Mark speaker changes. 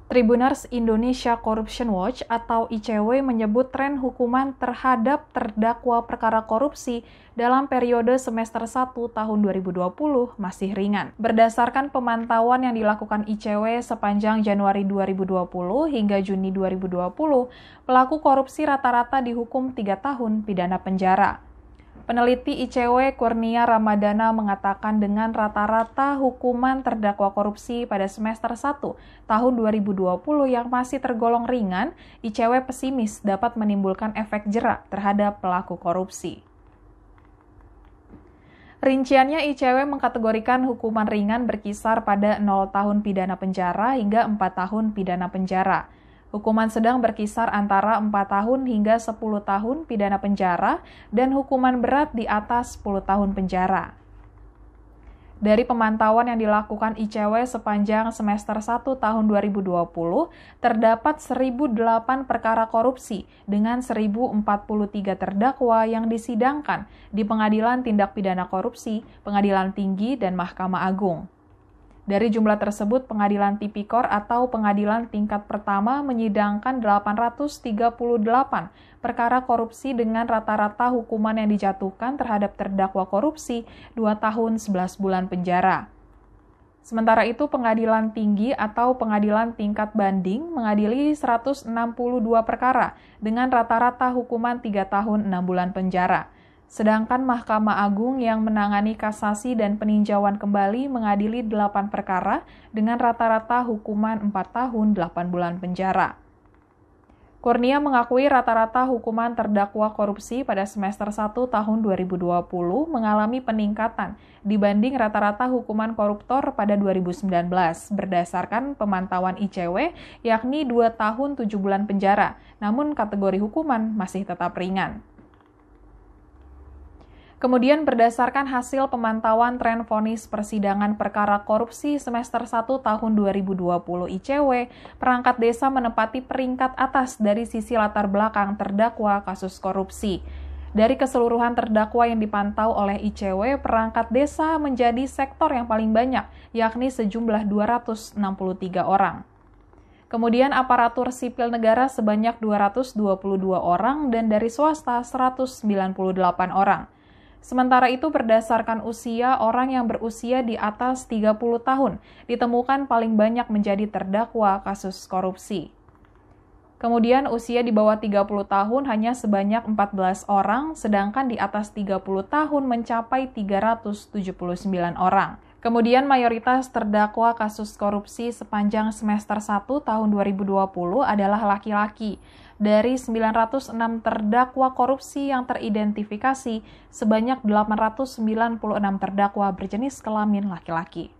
Speaker 1: Tribuners Indonesia Corruption Watch atau ICW menyebut tren hukuman terhadap terdakwa perkara korupsi dalam periode semester 1 tahun 2020 masih ringan. Berdasarkan pemantauan yang dilakukan ICW sepanjang Januari 2020 hingga Juni 2020, pelaku korupsi rata-rata dihukum 3 tahun pidana penjara. Peneliti ICW Kurnia Ramadana mengatakan dengan rata-rata hukuman terdakwa korupsi pada semester 1 tahun 2020 yang masih tergolong ringan, ICW pesimis dapat menimbulkan efek jerak terhadap pelaku korupsi. Rinciannya, ICW mengkategorikan hukuman ringan berkisar pada 0 tahun pidana penjara hingga 4 tahun pidana penjara. Hukuman sedang berkisar antara 4 tahun hingga 10 tahun pidana penjara dan hukuman berat di atas 10 tahun penjara. Dari pemantauan yang dilakukan ICW sepanjang semester 1 tahun 2020, terdapat 1.008 perkara korupsi dengan 1.043 terdakwa yang disidangkan di Pengadilan Tindak Pidana Korupsi, Pengadilan Tinggi, dan Mahkamah Agung. Dari jumlah tersebut, Pengadilan Tipikor atau Pengadilan Tingkat Pertama menyidangkan 838 perkara korupsi dengan rata-rata hukuman yang dijatuhkan terhadap terdakwa korupsi 2 tahun 11 bulan penjara. Sementara itu, Pengadilan Tinggi atau Pengadilan Tingkat Banding mengadili 162 perkara dengan rata-rata hukuman 3 tahun 6 bulan penjara. Sedangkan Mahkamah Agung yang menangani kasasi dan peninjauan kembali mengadili 8 perkara dengan rata-rata hukuman 4 tahun 8 bulan penjara. Kurnia mengakui rata-rata hukuman terdakwa korupsi pada semester 1 tahun 2020 mengalami peningkatan dibanding rata-rata hukuman koruptor pada 2019 berdasarkan pemantauan ICW yakni 2 tahun 7 bulan penjara, namun kategori hukuman masih tetap ringan. Kemudian berdasarkan hasil pemantauan tren vonis persidangan perkara korupsi semester 1 tahun 2020 ICW, perangkat desa menempati peringkat atas dari sisi latar belakang terdakwa kasus korupsi. Dari keseluruhan terdakwa yang dipantau oleh ICW, perangkat desa menjadi sektor yang paling banyak, yakni sejumlah 263 orang. Kemudian aparatur sipil negara sebanyak 222 orang dan dari swasta 198 orang. Sementara itu, berdasarkan usia, orang yang berusia di atas 30 tahun ditemukan paling banyak menjadi terdakwa kasus korupsi. Kemudian usia di bawah 30 tahun hanya sebanyak 14 orang, sedangkan di atas 30 tahun mencapai 379 orang. Kemudian mayoritas terdakwa kasus korupsi sepanjang semester 1 tahun 2020 adalah laki-laki. Dari 906 terdakwa korupsi yang teridentifikasi, sebanyak 896 terdakwa berjenis kelamin laki-laki.